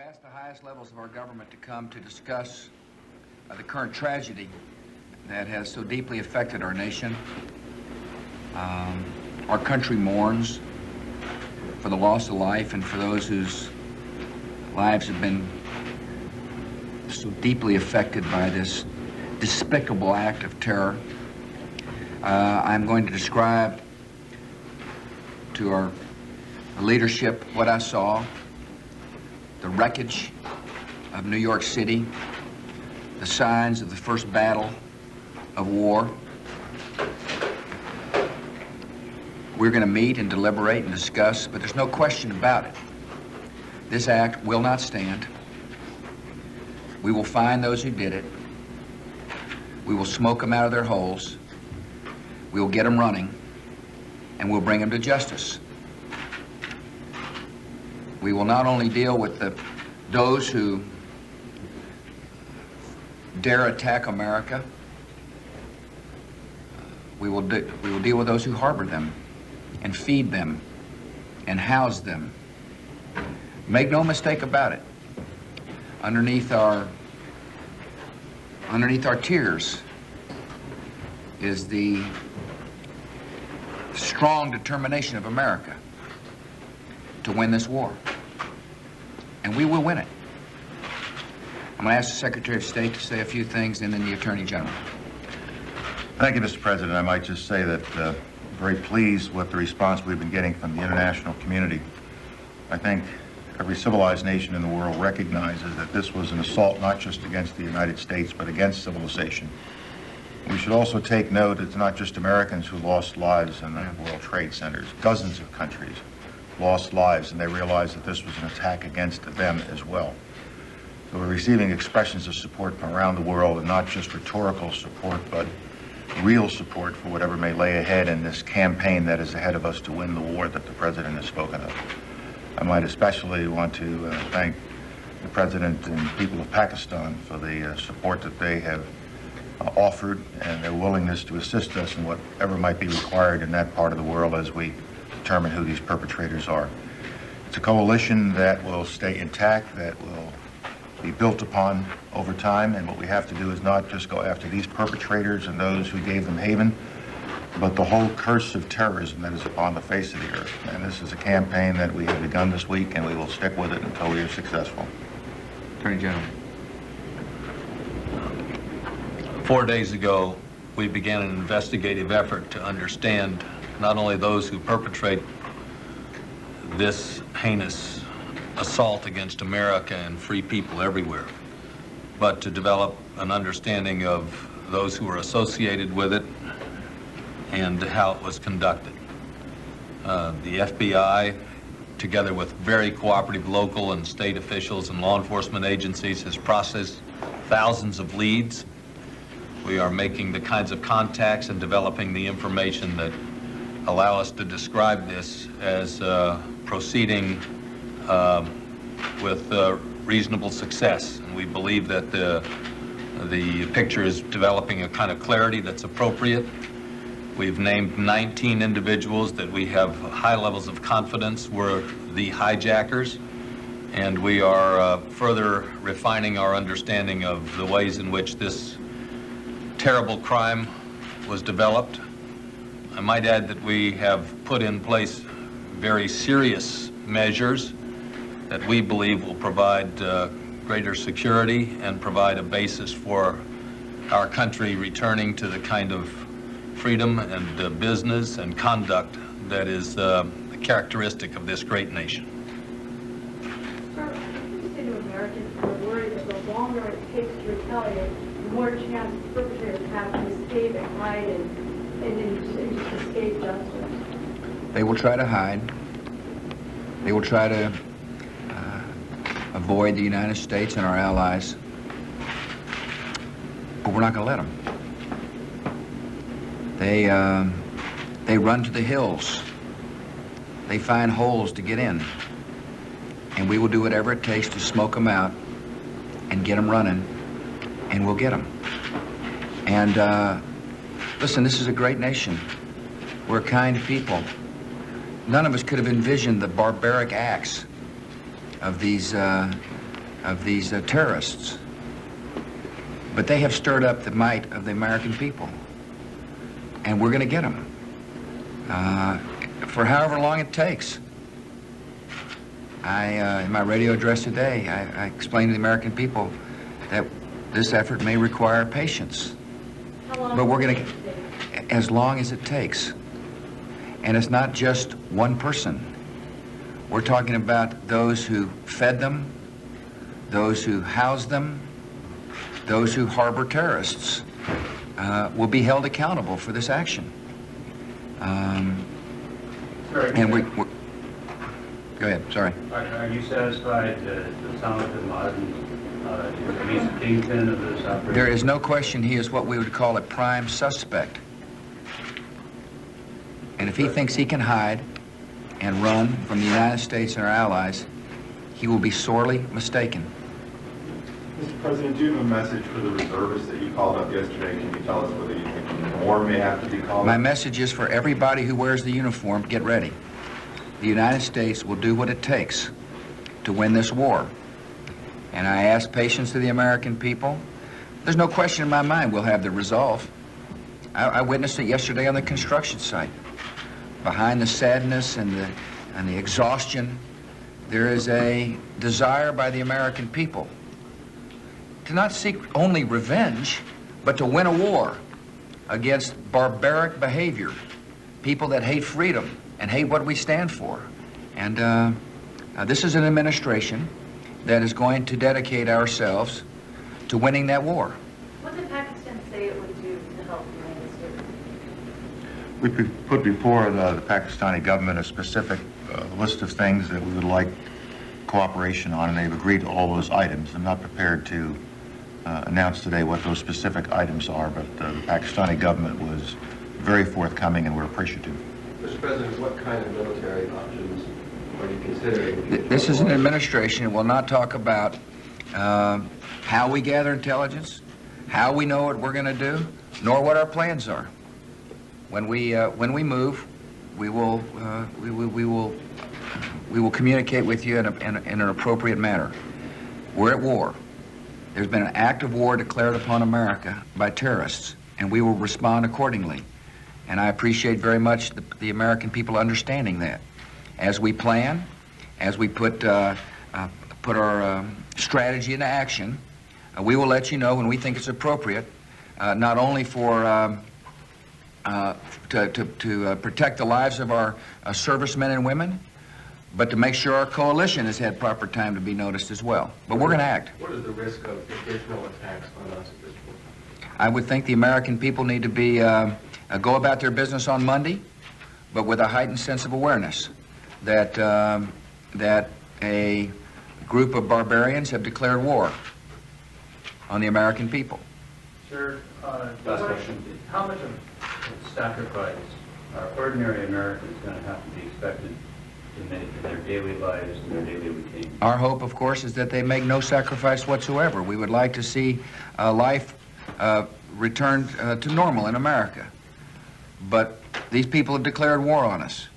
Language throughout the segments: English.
asked the highest levels of our government to come to discuss the current tragedy that has so deeply affected our nation. Our country mourns for the loss of life and for those whose lives have been so deeply affected by this despicable act of terror. I'm going to describe to our leadership what I saw, the wreckage of New York City, the signs of the first battle of war. We're going to meet and deliberate and discuss, but there's no question about it. This act will not stand. We will find those who did it. We will smoke them out of their holes. We will get them running, and we'll bring them to justice. We will not only deal with those who dare attack America, we will deal with those who harbor them and feed them and house them. Make no mistake about it. Underneath our tears is the strong determination of America to win this war. And we will win it. I'm going to ask the Secretary of State to say a few things, and then the Attorney General. Thank you, Mr. President. I might just say that I'm very pleased with the response we've been getting from the international community. I think every civilized nation in the world recognizes that this was an assault not just against the United States, but against civilization. We should also take note it's not just Americans who lost lives in the World Trade Centers. Dozens of countries lost lives, and they realized that this was an attack against them as well. So we're receiving expressions of support from around the world, and not just rhetorical support, but real support for whatever may lay ahead in this campaign that is ahead of us to win the war that the President has spoken of. I might especially want to thank the President and people of Pakistan for the support that they have offered and their willingness to assist us in whatever might be required in that part of the world as we determine who these perpetrators are. It's a coalition that will stay intact, that will be built upon over time, and what we have to do is not just go after these perpetrators and those who gave them haven, but the whole curse of terrorism that is upon the face of the earth. And this is a campaign that we have begun this week, and we will stick with it until we are successful. Attorney General. 4 days ago, we began an investigative effort to understand not only those who perpetrate this heinous assault against America and free people everywhere, but to develop an understanding of those who are associated with it and how it was conducted. The FBI, together with very cooperative local and state officials and law enforcement agencies, has processed thousands of leads. We are making the kinds of contacts and developing the information that allow us to describe this as proceeding with reasonable success. And we believe that the picture is developing a kind of clarity that's appropriate. We've named 19 individuals that we have high levels of confidence were the hijackers, and we are further refining our understanding of the ways in which this terrible crime was developed. I might add that we have put in place very serious measures that we believe will provide greater security and provide a basis for our country returning to the kind of freedom and business and conduct that is characteristic of this great nation. Sir, what do you say to Americans who are worried that the longer it takes to retaliate, the more chance perpetrators have to escape and hide and just escape justice? They will try to hide. They will try to avoid the United States and our allies, but we're not going to let them. They run to the hills. They find holes to get in, and we will do whatever it takes to smoke them out and get them running, and we'll get them. And listen, this is a great nation. We're kind people. None of us could have envisioned the barbaric acts of these these terrorists. But they have stirred up the might of the American people, and we're going to get them for however long it takes. In my radio address today, I explained to the American people that this effort may require patience, but we're going to get as long as it takes. And it's not just one person. We're talking about those who fed them, those who housed them, those who harbor terrorists will be held accountable for this action. And we're go ahead, sorry. Are you satisfied that Osama Bin Laden is the kingpin of this operation? There is no question he is what we would call a prime suspect. And if he thinks he can hide and run from the United States and our allies, he will be sorely mistaken. Mr. President, do you have a message for the reservists that you called up yesterday? Can you tell us whether you think more may have to be called up? My message is for everybody who wears the uniform, get ready. The United States will do what it takes to win this war. And I ask patience to the American people. There's no question in my mind we'll have the resolve. I witnessed it yesterday on the construction site. Behind the sadness and the exhaustion, there is a desire by the American people to not seek only revenge, but to win a war against barbaric behavior, people that hate freedom and hate what we stand for. And this is an administration that is going to dedicate ourselves to winning that war. What did Pakistan say it would do to help the United States? We put before the Pakistani government a specific list of things that we would like cooperation on, and they've agreed to all those items. I'm not prepared to announce today what those specific items are, but the Pakistani government was very forthcoming, and we're appreciative. Mr. President, what kind of military options are you considering? This is an administration that will not talk about how we gather intelligence, how we know what we're going to do, nor what our plans are. When we move, we will communicate with you in an appropriate manner. We're at war. There's been an act of war declared upon America by terrorists, and we will respond accordingly. And I appreciate very much the American people understanding that. As we plan, as we put our strategy into action, we will let you know when we think it's appropriate, not only for to protect the lives of our servicemen and women, but to make sure our coalition has had proper time to be noticed as well. But we're going to act. What is the risk of additional attacks on us at this point? I would think the American people need to be go about their business on Monday, but with a heightened sense of awareness that that a group of barbarians have declared war on the American people. Sir, Last question. how much of sacrifice are ordinary Americans going to have to be expected to make in their daily lives and their daily routine? Our hope, of course, is that they make no sacrifice whatsoever. We would like to see life returned to normal in America. But these people have declared war on us.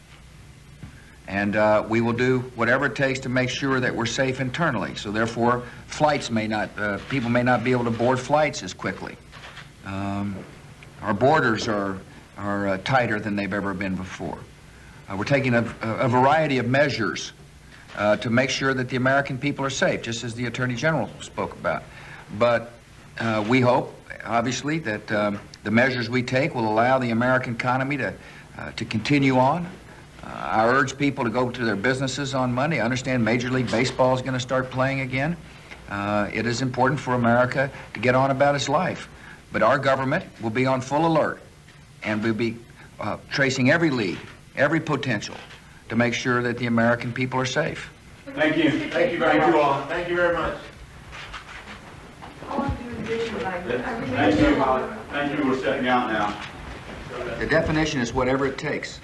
And we will do whatever it takes to make sure that we're safe internally. So therefore, flights may not, people may not be able to board flights as quickly. Our borders are tighter than they've ever been before. We're taking a variety of measures to make sure that the American people are safe, just as the Attorney General spoke about. But we hope, obviously, that the measures we take will allow the American economy to continue on. I urge people to go to their businesses on Monday. I understand Major League Baseball is going to start playing again. It is important for America to get on about its life. But our government will be on full alert, and we'll be tracing every lead, every potential, to make sure that the American people are safe. Thank you. Thank you very much. All. Thank you very much. How long do you envision that? Thank you. Thank you. We're stepping out now. The definition is whatever it takes.